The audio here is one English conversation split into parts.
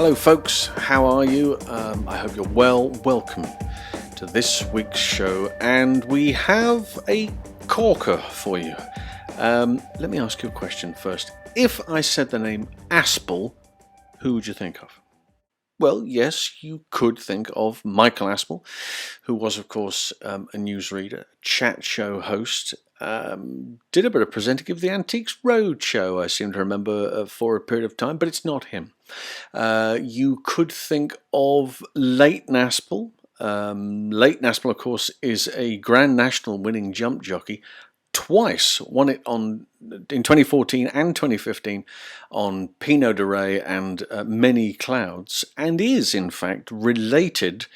Hello folks, how are you? I hope you're well. Welcome to this week's show, and we have a corker for you. Let me ask you a question first. If I said the name Aspell, who would you think of? Well, yes, you could think of Michael Aspell, who was, of course, a newsreader, chat show host, did a bit of presenting of the Antiques Roadshow, I seem to remember, for a period of time, but it's not him. You could think of Leighton Aspell. Leighton Aspell, of course, is a Grand National winning jump jockey. Twice won it in 2014 and 2015 on Pinot de Rey and Many Clouds, and is in fact related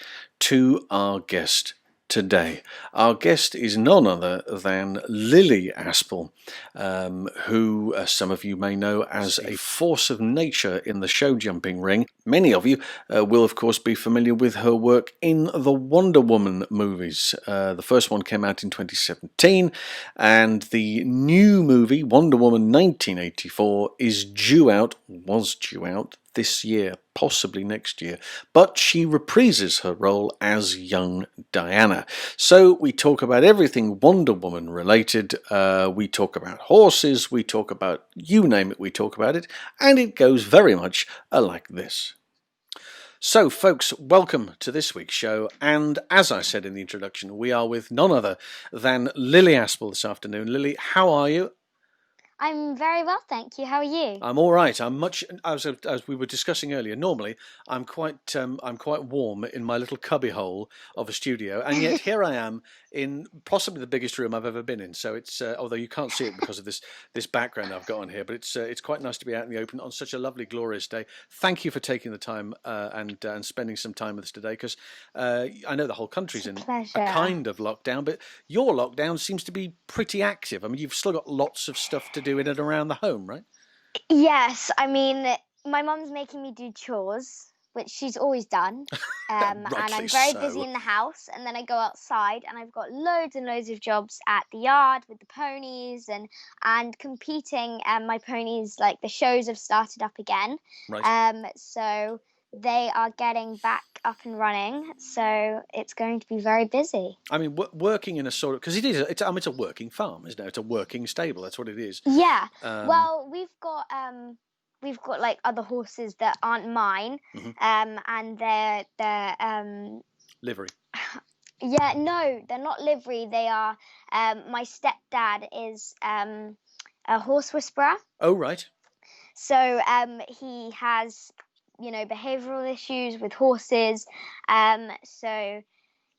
to our guest today. Our guest is none other than Lilly Aspell, who some of you may know as a force of nature in the show jumping ring. Many of you will of course be familiar with her work in the Wonder Woman movies. The first one came out in 2017, and the new movie Wonder Woman 1984 was due out this year, possibly next year, but she reprises her role as young Diana. So we talk about everything Wonder Woman related. We talk about horses, we talk about you name it, we talk about it, and it goes very much like this. So folks, welcome to this week's show, and as I said in the introduction, we are with none other than Lilly Aspell this afternoon. Lilly, how are you? I'm very well, thank you. How are you? I'm all right. As we were discussing earlier. Normally, I'm quite warm in my little cubbyhole of a studio, and yet here I am in possibly the biggest room I've ever been in. So it's although you can't see it because of this background I've got on here, but it's quite nice to be out in the open on such a lovely, glorious day. Thank you for taking the time and spending some time with us today, because I know the whole country's in a kind of lockdown, but your lockdown seems to be pretty active. I mean, you've still got lots of stuff to do in and around the home, right? Yes, I mean, my mum's making me do chores, which she's always done, and I'm very busy in the house, and then I go outside, and I've got loads and loads of jobs at the yard with the ponies and competing, and my ponies, like, the shows have started up again, right. So they are getting back up and running, so it's going to be very busy. I mean, working in a sort of, because it's a working farm, isn't it? It's a working stable. That's what it is. Yeah. Well, we've got like other horses that aren't mine, and they're livery. Yeah, no, they're not livery. They are. My stepdad is a horse whisperer. Oh, right. So he has, behavioral issues with horses. So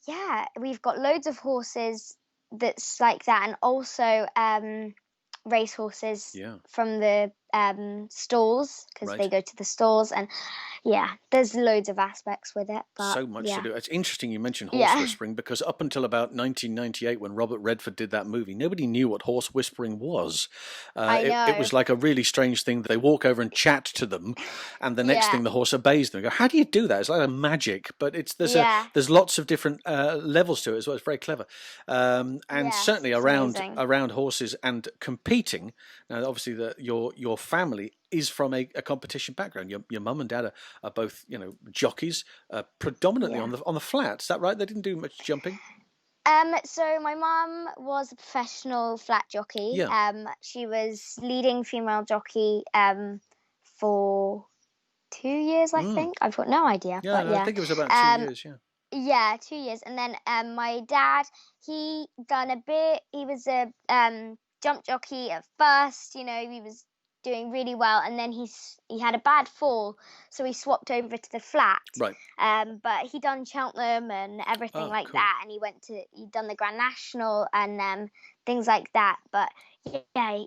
yeah, we've got loads of horses that's like that, and also race horses from the stalls, because they go to the stalls, and there's loads of aspects with it. But, so much to do. It's interesting you mentioned horse whispering, because up until about 1998, when Robert Redford did that movie, nobody knew what horse whispering was. I know. It was like a really strange thing. They walk over and chat to them, and the next thing the horse obeys them. Go, how do you do that? It's like a magic, but there's lots of different levels to it as well. It's very clever, and certainly around horses and competing. Now, obviously, your family is from a competition background. Your mum and dad are both, jockeys, predominantly on the flat. Is that right? They didn't do much jumping. So my mum was a professional flat jockey. Yeah. She was leading female jockey for 2 years, I think. I've got no idea. Yeah, but I think it was about 2 years. Yeah. Yeah, 2 years, and then my dad, he done a bit. He was a jump jockey at first. He was doing really well, and then he had a bad fall, so he swapped over to the flat. Right. But he done Cheltenham and everything like that, and he'd done the Grand National and things like that. But yeah,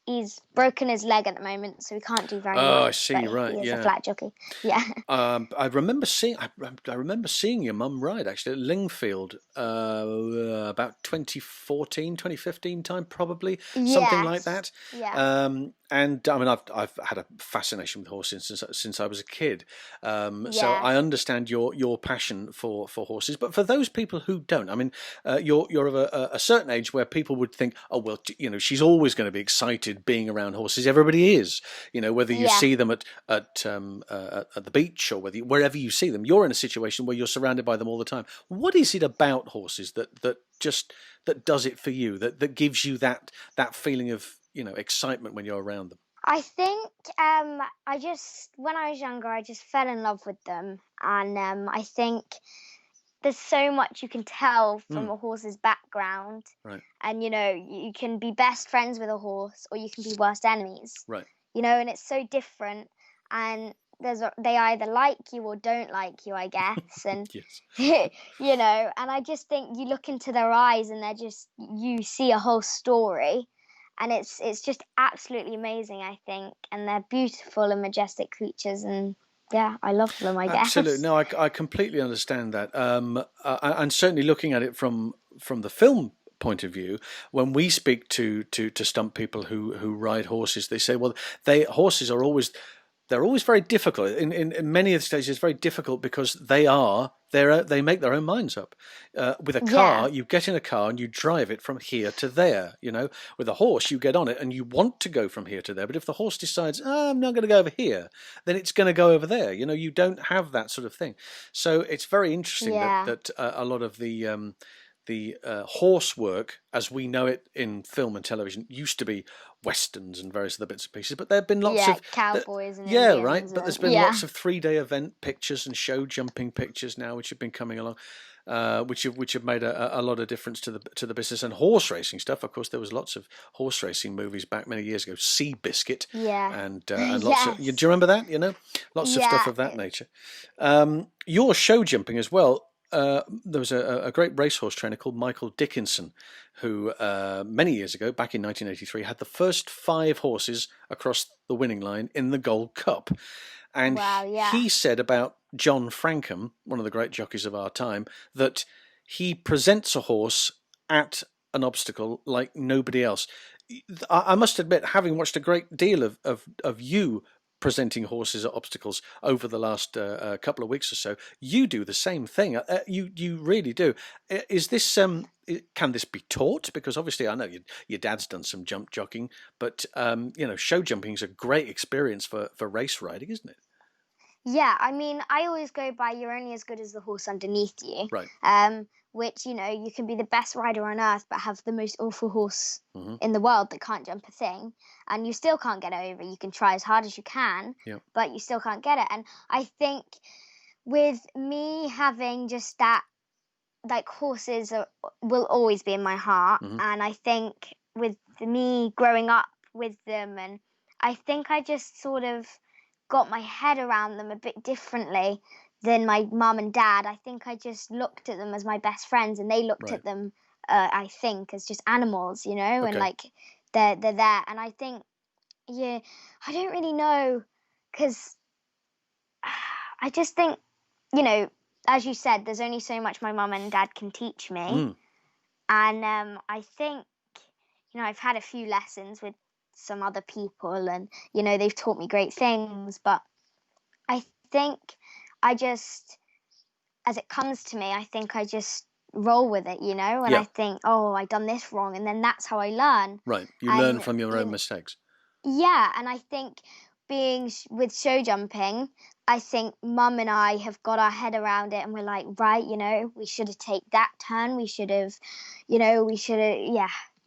he's broken his leg at the moment, so he can't do very much. Oh, I see. Right. He is a flat jockey. Yeah. I remember seeing your mum ride actually at Lingfield about 2014, 2015 time, probably something like that. Yeah. And I mean, I've had a fascination with horses since I was a kid. So I understand your passion for horses. But for those people who don't, I mean, you're of a certain age where people would think, oh well, she's always going to be excited excited being around horses. Everybody is, whether you Yeah. see them at the beach or wherever you see them, you're in a situation where you're surrounded by them all the time. What is it about horses that does it for you? That gives you that feeling of excitement when you're around them? I think when I was younger, I just fell in love with them, and I think there's so much you can tell from a horse's background, Right. and you can be best friends with a horse, or you can be worst enemies. Right. And it's so different, and they either like you or don't like you, I guess, and Yes. and I just think you look into their eyes, and you see a whole story. And it's just absolutely amazing, I think. And they're beautiful and majestic creatures. And yeah, I love them, I guess. Absolutely. No, I completely understand that. And certainly looking at it from the film point of view, when we speak to stunt people who ride horses, they say, well, horses are always very difficult. In many of the stages, it's very difficult because they make their own minds up. With a car, you get in a car and you drive it from here to there. With a horse, you get on it and you want to go from here to there. But if the horse decides, I'm not going to go over here, then it's going to go over there. You don't have that sort of thing. So it's very interesting that a lot of the horse work, as we know it in film and television, used to be westerns and various other bits and pieces, but there have been lots of cowboys and Indians, right. But there's been lots of 3-day event pictures and show jumping pictures now, which have been coming along, which have made a lot of difference to the business. And horse racing stuff, of course, there was lots of horse racing movies back many years ago. Seabiscuit, and lots of. Do you remember that? Lots of stuff of that nature. Your show jumping as well. There was a great racehorse trainer called Michael Dickinson, who many years ago, back in 1983, had the first 5 horses across the winning line in the Gold Cup. And he said about John Frankham, one of the great jockeys of our time, that he presents a horse at an obstacle like nobody else. I must admit, having watched a great deal of you presenting horses at obstacles over the last couple of weeks or so, you do the same thing. You really do. Is this can this be taught? Because obviously I know your dad's done some jump jockeying, but show jumping is a great experience for race riding, isn't it? Yeah, I mean, I always go by you're only as good as the horse underneath you. Right. Which, you can be the best rider on earth, but have the most awful horse in the world that can't jump a thing, and you still can't get over. You can try as hard as you can, but you still can't get it. And I think with me having just that, like, horses will always be in my heart. And I think with me growing up with them, and I think I just sort of got my head around them a bit differently than my mum and dad. I think I just looked at them as my best friends, and they looked at them, I think, as just animals, and like they're there. And I think, I don't really know, because I just think, as you said, there's only so much my mum and dad can teach me. And I think, I've had a few lessons with some other people, and, they've taught me great things, but I think I just, as it comes to me, I think I just roll with it, and I think, I done this wrong, and then that's how I learn. Right. You learn from your own mistakes. Yeah, and I think being with show jumping, I think Mum and I have got our head around it, and we're like, right, we should have taken that turn. We should have,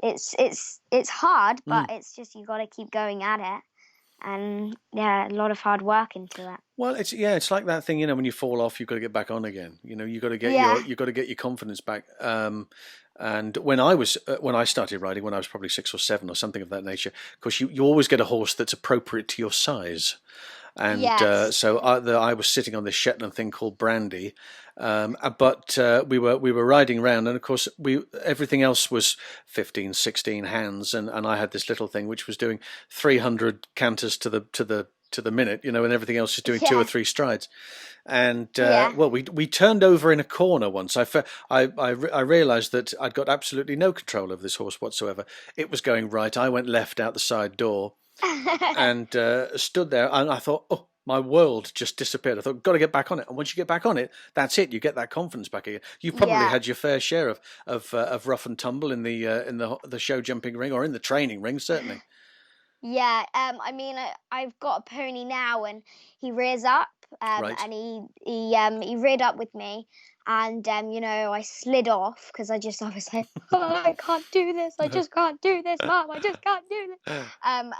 It's hard, but it's just you got to keep going at it. And a lot of hard work into it. Well, it's like that thing, when you fall off, you've got to get back on again. You've got to get your confidence back. And when I started riding, when I was probably 6 or 7 or something of that nature, because you always get a horse that's appropriate to your size. And so I was sitting on this Shetland thing called Brandy, but we were riding around, and of course everything else was 15, 16 hands, and I had this little thing which was doing 300 canters to the minute, and everything else is doing 2 or 3 strides. And well, we turned over in a corner once. I realised that I'd got absolutely no control of this horse whatsoever. It was going right. I went left out the side door. And stood there, and I thought, oh, my world just disappeared. I thought, got to get back on it. And once you get back on it, that's it. You get that confidence back again. You probably had your fair share of rough and tumble in the show jumping ring, or in the training ring, certainly. Yeah, I mean, I've got a pony now, and he rears up, Right. and he reared up with me, and I slid off because I was like, oh, I can't do this, I just can't do this, Mom, I just can't do this, and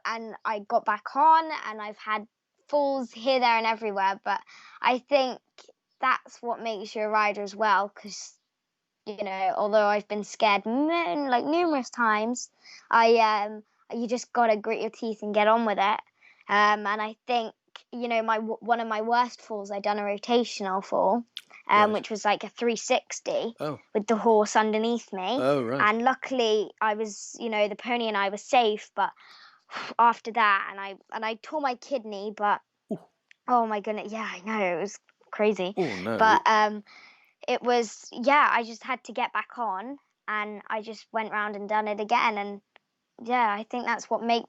and I got back on, and I've had falls here, there, and everywhere, but I think that's what makes you a rider as well, because although I've been scared like numerous times, you just gotta grit your teeth and get on with it. And I think my one of my worst falls, I done a rotational fall, Right. which was like a 360 Oh. with the horse underneath me. Oh, right. And luckily, I was, the pony and I were safe. But after that, and I tore my kidney. But Ooh. oh my goodness, yeah, I know it was crazy. Oh, no. But it was, yeah, I just had to get back on, and I just went round and done it again. And yeah, I think that's what makes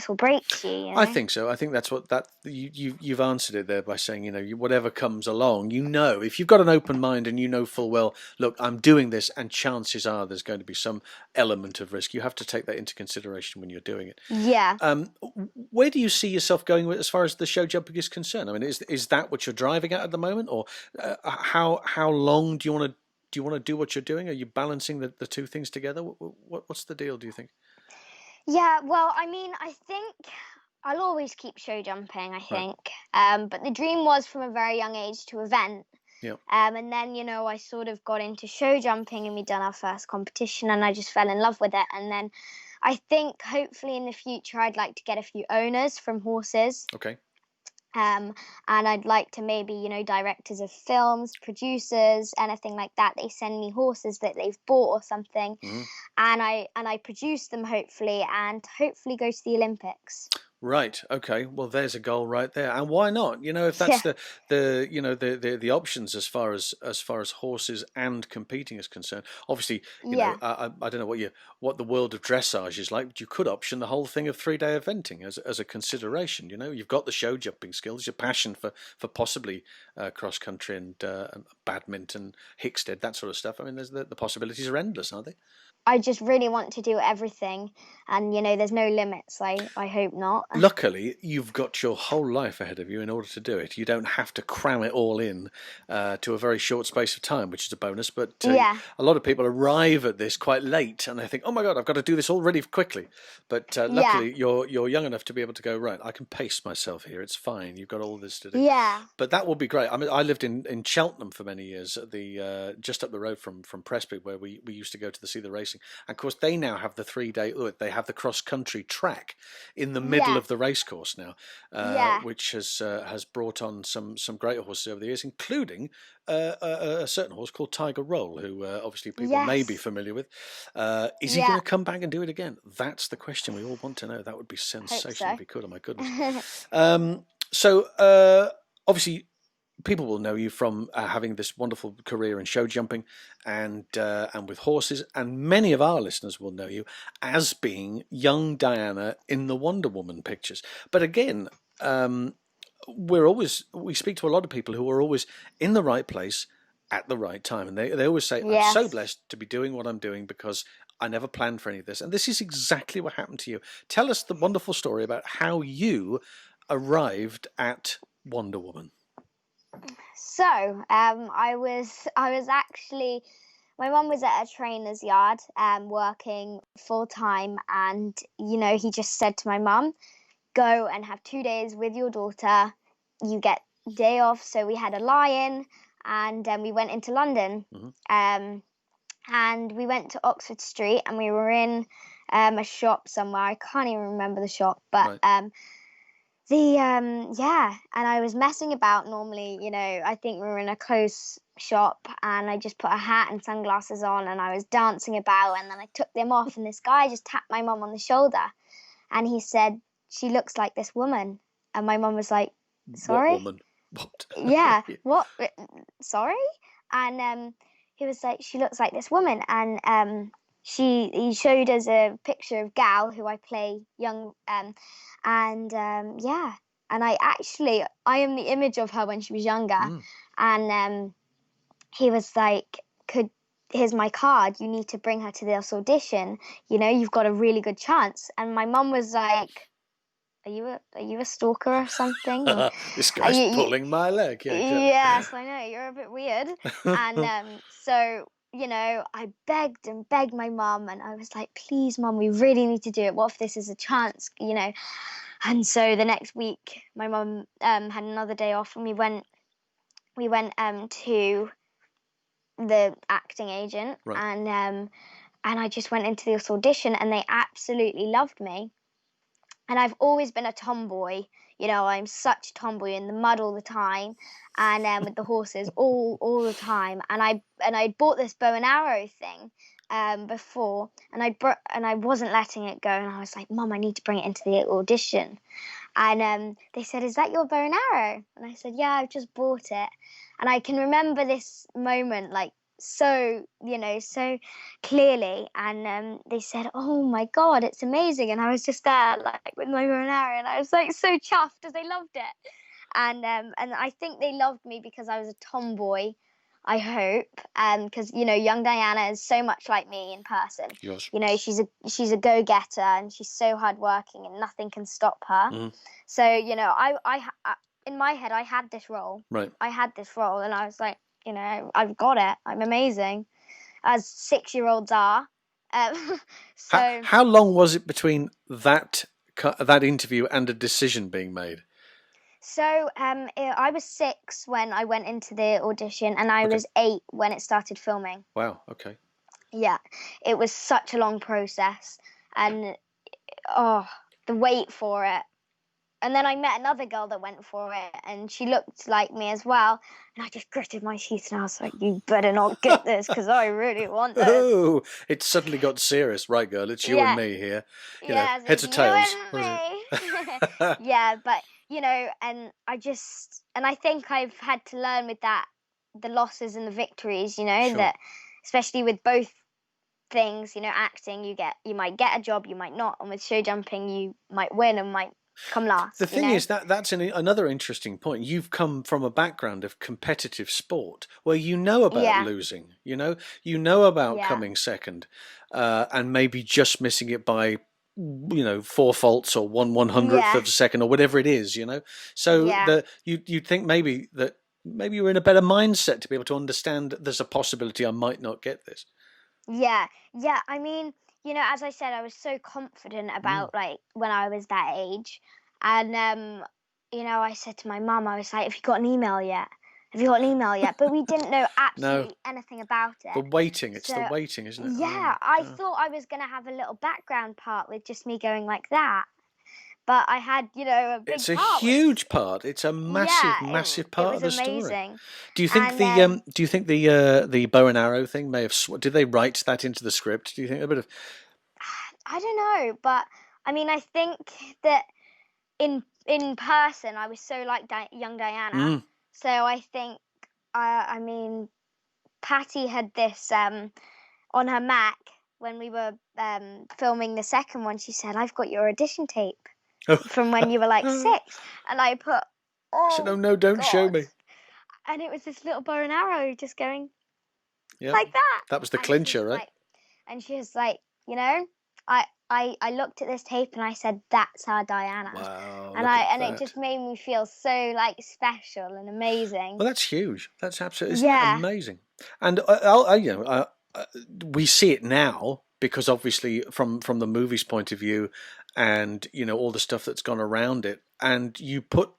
or breaks you. I think so. I think that's what you've answered it there by saying, whatever comes along, if you've got an open mind and you know full well, look, I'm doing this, and chances are there's going to be some element of risk. You have to take that into consideration when you're doing it. Yeah. Where do you see yourself going with, as far as the show jumping is concerned? I mean, is that what you're driving at the moment, or how long do you want to do what you're doing? Are you balancing the two things together? What's the deal, do you think? Yeah, well, I mean, I think I'll always keep show jumping, I Right. think. But the dream was from a very young age to event. Yeah. And then, I sort of got into show jumping, and we done our first competition, and I just fell in love with it. And then I think hopefully in the future I'd like to get a few owners from horses. Okay. And I'd like to maybe, directors of films, producers, anything like that. They send me horses that they've bought or something, Mhm. and I produce them hopefully, and hopefully go to the Olympics. Right. Okay. Well, there's a goal right there, and why not? If that's Yeah, the options as far as horses and competing is concerned. Obviously, yeah, I don't know what the world of dressage is like, but you could option the whole thing of 3-day eventing as a consideration. You've got the show jumping skills, your passion for possibly cross country and badminton, Hickstead, that sort of stuff. I mean, the possibilities are endless, aren't they? I just really want to do everything, and there's no limits. I hope not. Luckily, you've got your whole life ahead of you in order to do it. You don't have to cram it all in to a very short space of time, which is a bonus. But Yeah, a lot of people arrive at this quite late, and they think, "Oh my God, I've got to do this all really quickly." But yeah, luckily, you're young enough to be able to go, right, I can pace myself here. It's fine. You've got all this to do. yeah, But that would be great. I mean, I lived in Cheltenham for many years, at the just up the road from Presby, where we used to go to see the racing. And of course, they now have the 3-day. They have the cross country track in the middle yeah, of the racecourse now, yeah. which has brought on some great horses over the years, including a certain horse called Tiger Roll, who obviously people may be Yes. familiar with. Is he Yeah. going to come back and do it again? That's the question we all want to know. That would be Hope sensational so. if he could. Oh my goodness. So obviously, people will know you from having this wonderful career in show jumping and with horses, and many of our listeners will know you as being young Diana in the Wonder Woman pictures. But again, we speak to a lot of people who are always in the right place at the right time, and they always say, "I'm so Yes. blessed to be doing what I'm doing because I never planned for any of this." And this is exactly what happened to you. Tell us the wonderful story about how you arrived at Wonder Woman. So, I was actually, my mum was at a trainer's yard, working full time, and he just said to my mum, "Go and have 2 days with your daughter. You get day off." So we had a lie-in, and we went into London, and we went to Oxford Street, and we were in a shop somewhere. I can't even remember the shop, but Right. yeah, and I was messing about normally, I think we were in a clothes shop, and I just put a hat and sunglasses on, and I was dancing about, and then I took them off, and this guy just tapped my mum on the shoulder, and he said, "She looks like this woman." And my mum was like, What "Sorry?" woman? What? Yeah, what? Sorry? And he was like, "She looks like this woman." And he showed us a picture of Gal, who I play young, and yeah, and I am the image of her when she was younger, Mm. and he was like, here's my card. You need to bring her to this audition. You know, you've got a really good chance. And my mum was like, are you a stalker or something? Or, This guy's pulling my leg. Yeah, exactly. Yes, I know, you're a bit weird. And so, you know, I begged and begged my mum, and I was like, please, mum, we really need to do it. What if this is a chance, you know? And so the next week, my mum had another day off, and we went to the acting agent, Right. and I just went into this audition, and they absolutely loved me. And I've always been a tomboy. You know, I'm such a tomboy, in the mud all the time, and with the horses all the time. And I bought this bow and arrow thing before, and I wasn't letting it go. And I was like, Mum, I need to bring it into the audition. And they said, is that your bow and arrow? And I said, yeah, I've just bought it. And I can remember this moment like so, you know, so clearly. And they said, oh my God, it's amazing. And I was just there like with my bow and arrow, and I was like so chuffed because they loved it. And I think they loved me because I was a tomboy, I hope, because you know, young Diana is so much like me in person. Yes. You know, she's a go-getter, and she's so hardworking, and nothing can stop her. Mm. So you know, I in my head I had this role. Right. I had this role, and I was like, you know, I've got it. I'm amazing, as 6-year-olds are. So How long was it between that interview and a decision being made? So I was 6 when I went into the audition, and I was 8 when it started filming. Wow. Okay. Yeah, it was such a long process, and the wait for it. And then I met another girl that went for it, and she looked like me as well. And I just gritted my teeth, and I was like, "You better not get this, because I really want this." Oh, it suddenly got serious, right, girl? It's you and me here. You know, heads or tails. Yeah, but you know, and I think I've had to learn with that, the losses and the victories. You know, Sure. that especially with both things, you know, acting, you might get a job, you might not, and with show jumping, you might win and might come last. The thing you know? is that's another interesting point. You've come from a background of competitive sport where you know about losing. You know about coming second, and maybe just missing it by 4 faults or 1/100th of a second or whatever it is. You know, so you'd think maybe you're in a better mindset to be able to understand there's a possibility I might not get this. Yeah. I mean, you know, as I said, I was so confident about like when I was that age, and you know, I said to my mum, I was like, "Have you got an email yet? Have you got an email yet?" But we didn't know absolutely anything about it. The waiting, it's the waiting, isn't it? Yeah, I thought I was going to have a little background part with just me going like that. But I had, you know, a big It's a part. huge part. It's a massive part of the story. It was amazing. Do you think the bow and arrow thing may have? Did they write that into the script? Do you think a bit of? I don't know, but I mean, I think that in person, I was so like young Diana. So I think, I mean, Patty had this on her Mac when we were filming the second one. She said, "I've got your audition tape from when you were like 6," and I put, "Oh, said, no, don't God." show me. And it was this little bow and arrow just going like that. That was the clincher, right? And she was like, you know, I looked at this tape and I said, "That's our Diana." Wow. And it just made me feel so like special and amazing. Well, that's huge. That's absolutely amazing. And we see it now because obviously from the movie's point of view, and you know all the stuff that's gone around it, and you put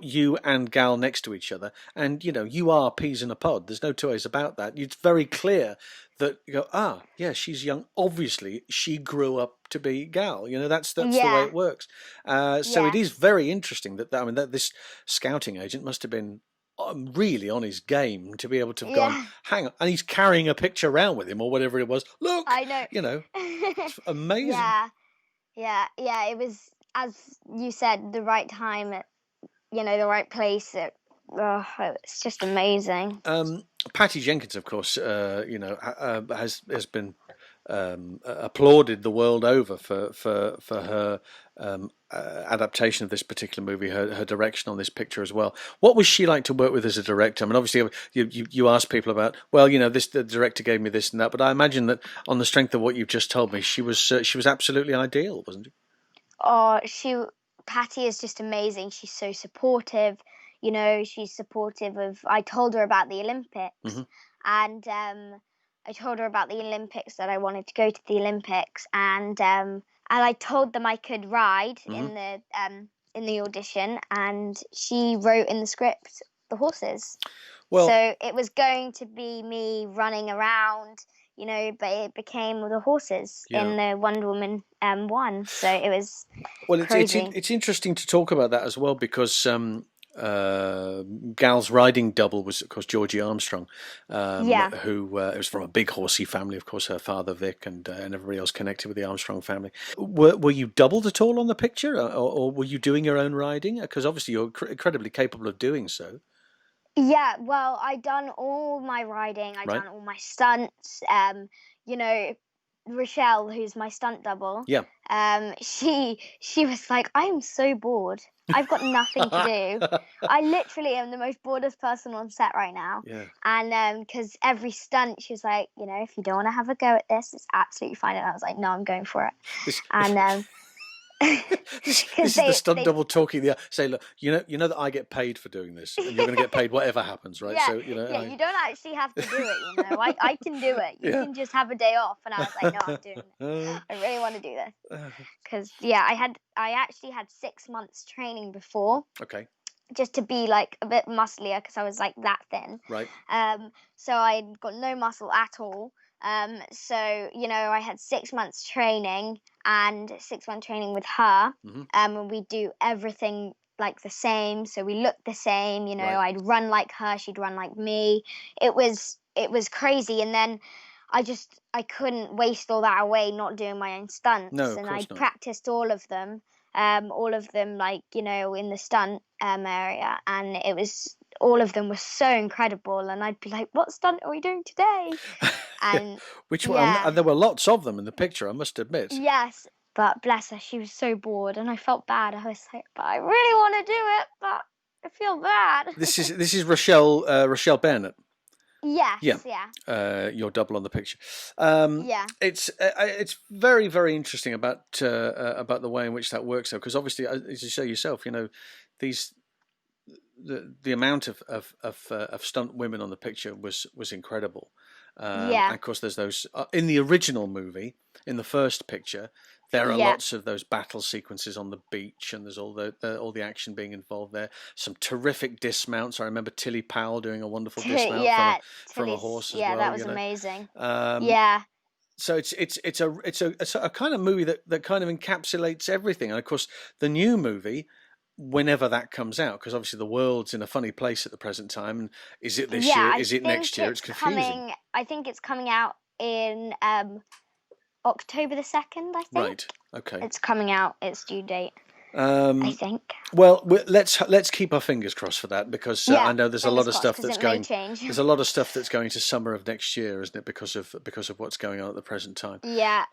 you and Gal next to each other, and you know you are peas in a pod. There's no two ways about that. It's very clear that you go, yeah, she's young. Obviously, she grew up to be Gal. You know that's the way it works. So it is very interesting that this scouting agent must have been really on his game to be able to have gone, hang on, and he's carrying a picture around with him or whatever it was. Look, I know. You know, it's amazing. Yeah. It was, as you said, the right time at, you know, the right place. It's just amazing. Patty Jenkins, of course, has been applauded the world over for her adaptation of this particular movie, her direction on this picture as well. What was she like to work with as a director? I mean, obviously, you ask people about, well, this the director gave me this and that, but I imagine that on the strength of what you've just told me, she was absolutely ideal, wasn't she? Oh, Patty is just amazing. She's so supportive. She's supportive of. I told her about the Olympics, Mm-hmm. and I told her about the Olympics, that I wanted to go to the Olympics, and I told them I could ride Mm-hmm. in the audition, and she wrote in the script the horses. Well, So it was going to be me running around, but it became the horses in the Wonder Woman 1. So it was crazy. it's interesting to talk about that as well because Gal's riding double was, of course, Georgie Armstrong, Yeah. who was from a big horsey family. Of course, her father Vic and everybody else connected with the Armstrong family. Were you doubled at all on the picture, or were you doing your own riding? Because obviously you're incredibly capable of doing so. Yeah, well, I done all my riding. I Right? done all my stunts. You know, Rochelle, who's my stunt double, Yeah. she was like, I am so bored. I've got nothing to do. I literally am the most boredest person on set right now. Yeah. And because every stunt, she was like, if you don't want to have a go at this, it's absolutely fine. And I was like, no, I'm going for it. This, And this because is the stunt double talking. Say, look, you know that I get paid for doing this, and you're going to get paid whatever happens, right? Yeah, So you don't actually have to do it. I can do it. You Yeah. can just have a day off. And I was like, no, I'm doing it. I really want to do this because I actually had 6 months training before. Okay. Just to be like a bit musclier because I was like that thin. Right. So I got no muscle at all. So I had 6 months training and 6 month training with her. Mm-hmm. And we do everything like the same. So we look the same. Right. I'd run like her, she'd run like me. It was crazy. And then I couldn't waste all that away not doing my own stunts. No, of and course I not. practiced all of them. Like in the stunt area, and it was all of them were so incredible, and I'd be like, what stunt are we doing today? And Which one? And there were lots of them in the picture, I must admit. Yes, but bless her, she was so bored, and I felt bad. I was like, but I really want to do it, but I feel bad. This is Rochelle Bennett. Yes, yeah. Your double on the picture. Yeah. It's very, very interesting about the way in which that works, though, because obviously, as you say yourself, these the amount of stunt women on the picture was incredible. And of course, there's those in the original movie, in the first picture. There are lots of those battle sequences on the beach, and there's all the action being involved there. Some terrific dismounts. I remember Tilly Powell doing a wonderful dismount from a horse as well. Yeah, that was amazing. So it's a kind of movie that kind of encapsulates everything. And of course, the new movie, whenever that comes out, because obviously the world's in a funny place at the present time. And is it this year? Is it next year? It's confusing. I think it's coming out in October the 2nd, I think. Right. Okay. It's coming out. Its due date. I think. Well, let's keep our fingers crossed for that, because I know there's a lot of stuff that's going. There's a lot of stuff that's going to summer of next year, isn't it? Because of what's going on at the present time. Yeah.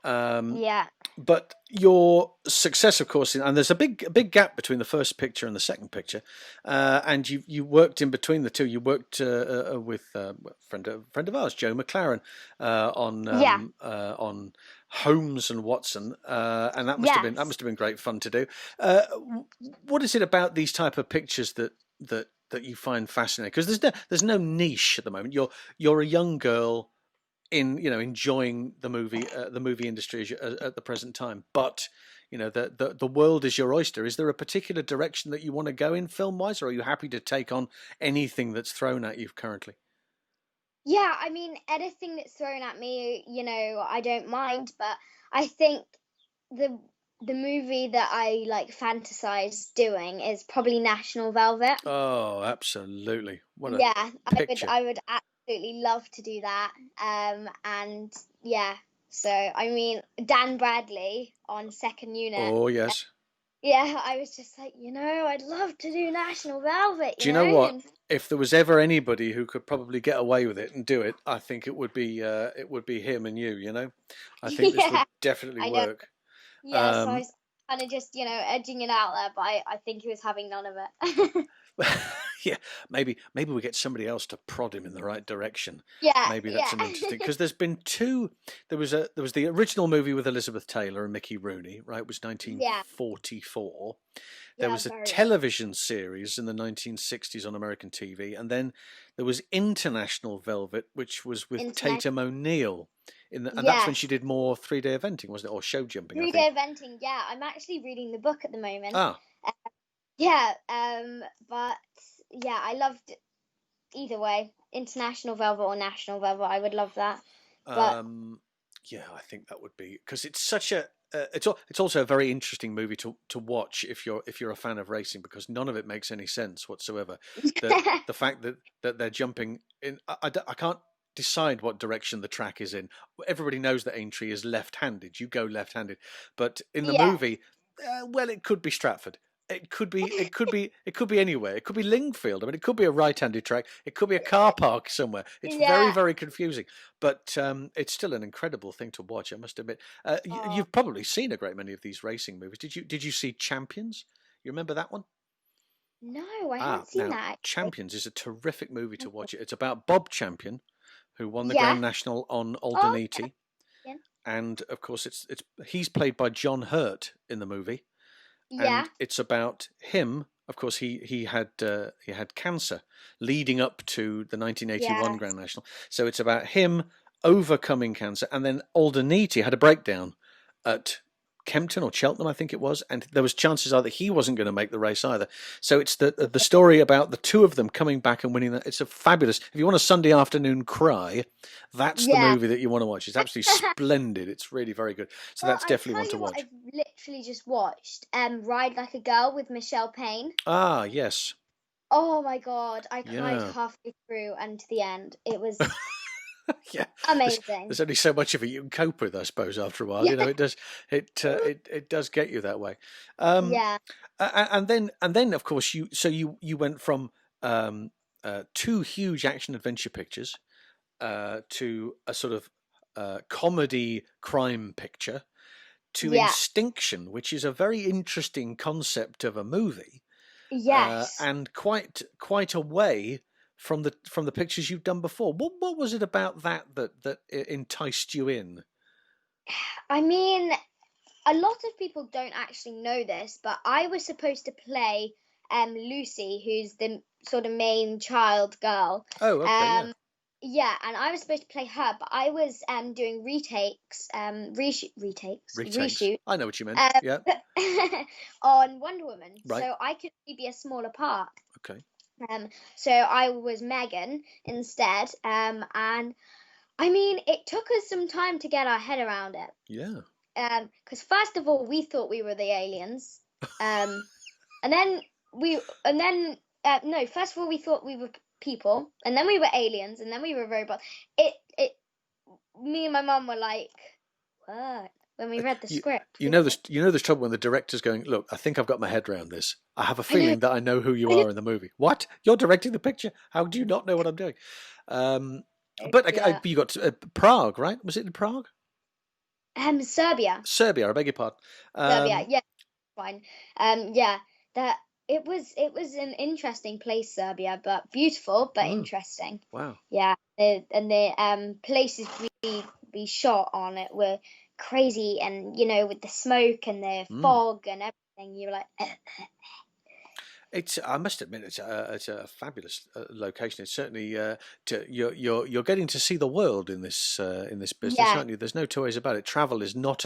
But your success, of course, and there's a big gap between the first picture and the second picture, and you worked in between the two. You worked with a friend of ours, Joe McLaren, on Holmes and Watson, and that must have been great fun to do. What is it about these type of pictures that you find fascinating? Because there's no niche at the moment. You're a young girl enjoying the movie industry at the present time, but the world is your oyster. Is there a particular direction that you want to go in film wise, or are you happy to take on anything that's thrown at you currently? Yeah, I mean, anything that's thrown at me, I don't mind, but I think the movie that I fantasize doing is probably National Velvet. Oh, absolutely. What a picture. I would absolutely love to do that. And yeah, so I mean, Dan Bradley on Second Unit. Oh yes. Yeah, I was just like, I'd love to do National Velvet, Do you know what? If there was ever anybody who could probably get away with it and do it, I think it would be him and you. I think this would Yeah, definitely I know. work. Yeah, so I Um, was kind of just, edging it out there, but I think he was having none of it. yeah, maybe we get somebody else to prod him in the right direction. Yeah, Maybe that's yeah. an interesting because there's been two. There was the original movie with Elizabeth Taylor and Mickey Rooney, right? It was Yeah, 1944. There yeah, was a very old. television series in the 1960s on American TV, and then there was International Velvet, which was with Internet. Tatum O'Neal. And that's when she Yes. did more 3-day eventing, wasn't it, or show jumping? I 3-day think. eventing, yeah. I'm actually reading the book at the moment. Ah, Uh, yeah, but yeah, I loved either way. International Velvet or National Velvet, I would love that. But um, yeah, I think that would be because it's such a. It's also a very interesting movie to watch if you're a fan of racing because none of it makes any sense whatsoever. The fact that they're jumping in, I can't decide what direction the track is in. Everybody knows that Aintree is left-handed. You go left-handed, but in the yeah. movie, well, it could be Stratford. It could be anywhere. It could be Lingfield. I mean, it could be a right-handed track. It could be a car park somewhere. It's very, Yeah. very confusing, but it's still an incredible thing to watch. I must admit. Oh, You've probably seen a great many of these racing movies. Did you see Champions? You remember that one? no, I Ah, haven't seen now that actually. Champions is a terrific movie to watch. It's about Bob Champion, who won the Yeah. Grand National on Oh, Aldenite, yeah. and of course it's he's played by John Hurt in the movie, Yeah. and it's about him. Of course, he had cancer leading up to the 1981 Yeah. Grand National. So it's about him overcoming cancer, and then Aldenite had a breakdown at Kempton or Cheltenham, I think it was, and there was chances are that he wasn't going to make the race either. So it's the story about the two of them coming back and winning that. It's a fabulous. If you want a Sunday afternoon cry, that's the Yeah. movie that you want to watch. It's absolutely splendid. It's really very good. So Well, that's I definitely one tell to you what, watch. I've literally just watched Ride Like a Girl with Michelle Payne. Ah, yes. Oh my God, I cried Yeah. halfway through and to the end. It was Yeah, amazing. there's only so much of it you can cope with, I suppose. After a while, Yeah. it does it does get you that way. Um, Yeah. and then of course you went from two huge action adventure pictures to a sort of comedy crime picture to Yeah. Instinction, which is a very interesting concept of a movie Yes. and quite away from the pictures you've done before. What was it about that enticed you in? I mean, a lot of people don't actually know this, but I was supposed to play Lucy, who's the sort of main child girl. Oh, okay, yeah, Um, yeah, and I was supposed to play her, but I was doing retakes. reshoot I know what you meant. um, Yeah, on Wonder Woman, right. so I could be a smaller part. Okay, So I was Megan instead, and I mean, it took us some time to get our head around it. yeah, Because first of all, we thought we were the aliens, and then and then no, first of all, we thought we were people, and then we were aliens, and then we were robots. Me and my mum were like, what? When we read the you script, you know there's trouble when the director's going. Look, I think I've got my head around this. I have a I know, feeling that I know who you I know. are in the movie. What? You're directing the picture? How do you not know what I'm doing? But Yeah. you got Prague, right? Was it in Prague? Serbia, Serbia, I beg your pardon. Serbia, Um, yeah, fine. Yeah, that it was an interesting place, Serbia, but beautiful, but oh, interesting. wow. Yeah, the places we shot on it were crazy, and with the smoke and the Mm. fog and everything, you're like, It's. I must admit, it's a fabulous location. It's certainly. You're getting to see the world in this business, yeah, aren't you? There's no two ways about it. Travel is not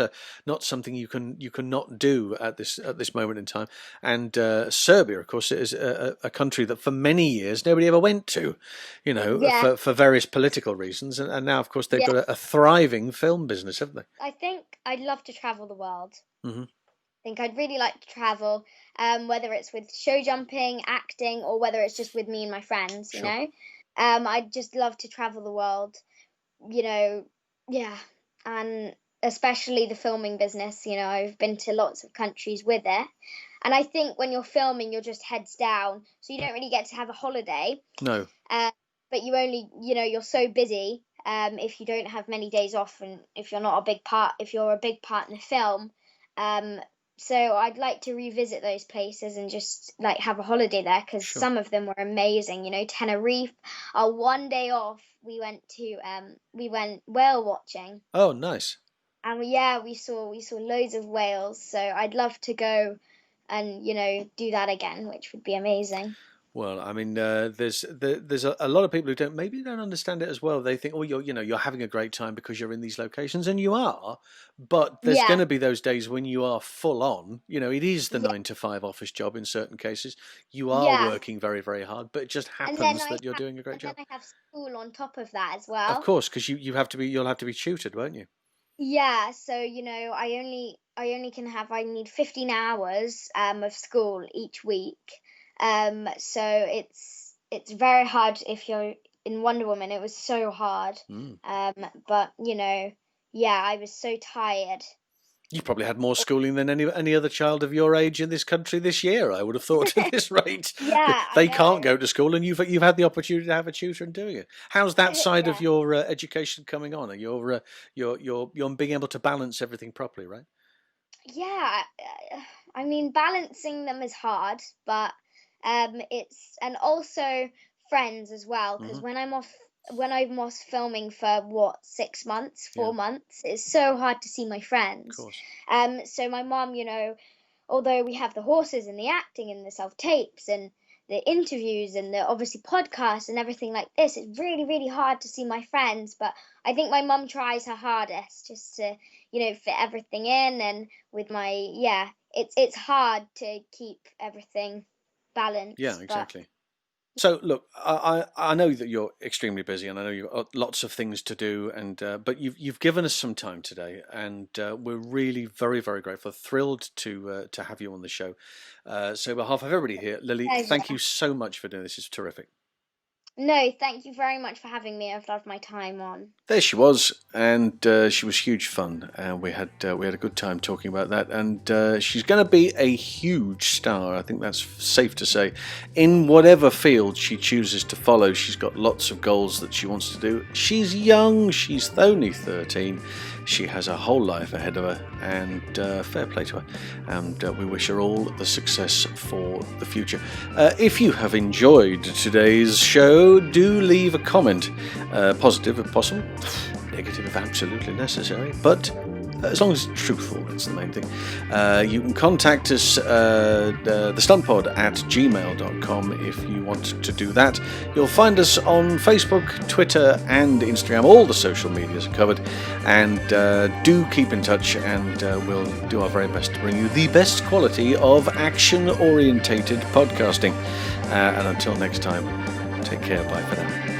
something you can not do at this moment in time. And Serbia, of course, is a country that for many years nobody ever went to, yeah, for various political reasons. And now, of course, they've yeah. got a thriving film business, haven't they? I think I'd love to travel the world. Hmm. Think I'd really like to travel, whether it's with show jumping, acting, or whether it's just with me and my friends, Sure. I'd just love to travel the world, you know, yeah. And especially the filming business. You know, I've been to lots of countries with it. And I think when you're filming, you're just heads down. So you don't really get to have a holiday. No. But you only, you're so busy if you don't have many days off, and if you're a big part in the film. So I'd like to revisit those places and just like have a holiday there, because some of them were amazing. You know, Tenerife. Our one day off, we went whale watching. Oh, nice. And we saw loads of whales. So I'd love to go and do that again, which would be amazing. Well, I mean, there's a lot of people who don't understand it as well. They think, oh, you're having a great time because you're in these locations, and you are. But there's going to be those days when you are full on. You know, it is the 9 to 5 office job in certain cases. You are working very, very hard, but it just happens that you're doing a great job. And then I have school on top of that as well. Of course, because you'll have to be tutored, won't you? Yeah. So I need 15 hours of school each week. So it's very hard if you're in Wonder Woman. It was so hard. But I was so tired. You probably had more schooling than any other child of your age in this country this year, I would have thought, at this rate. They can't go to school, and you've had the opportunity to have a tutor and doing it. How's that side of your education coming on? You're being able to balance everything properly, right? Yeah, I mean, balancing them is hard, but and also friends as well, because when I'm off filming for 6 months, 4 months, it's so hard to see my friends. Of course. So my mom, although we have the horses and the acting and the self-tapes and the interviews and the obviously podcasts and everything like this, it's really, really hard to see my friends. But I think my mum tries her hardest just to, fit everything in. And with it's hard to keep everything balanced. Yeah, exactly. So look, I know that you're extremely busy, and I know you've got lots of things to do, and but you've given us some time today, and we're really very, very grateful, thrilled to have you on the show. So on behalf of everybody here, Lilly, thank you so much for doing this. It's terrific. No, thank you very much for having me. I've loved my time on. There she was, and she was huge fun, and we had a good time talking about that. And she's going to be a huge star. I think that's safe to say. In whatever field she chooses to follow, she's got lots of goals that she wants to do. She's young. She's only 13. She has a whole life ahead of her, and fair play to her. And we wish her all the success for the future. If you have enjoyed today's show, do leave a comment, positive if possible, negative if absolutely necessary, but as long as it's truthful, that's the main thing. You can contact us, the Stuntpod at gmail.com if you want to do that. You'll find us on Facebook, Twitter and Instagram. All the social medias are covered. And do keep in touch, and we'll do our very best to bring you the best quality of action-orientated podcasting. And until next time, take care. Bye for now.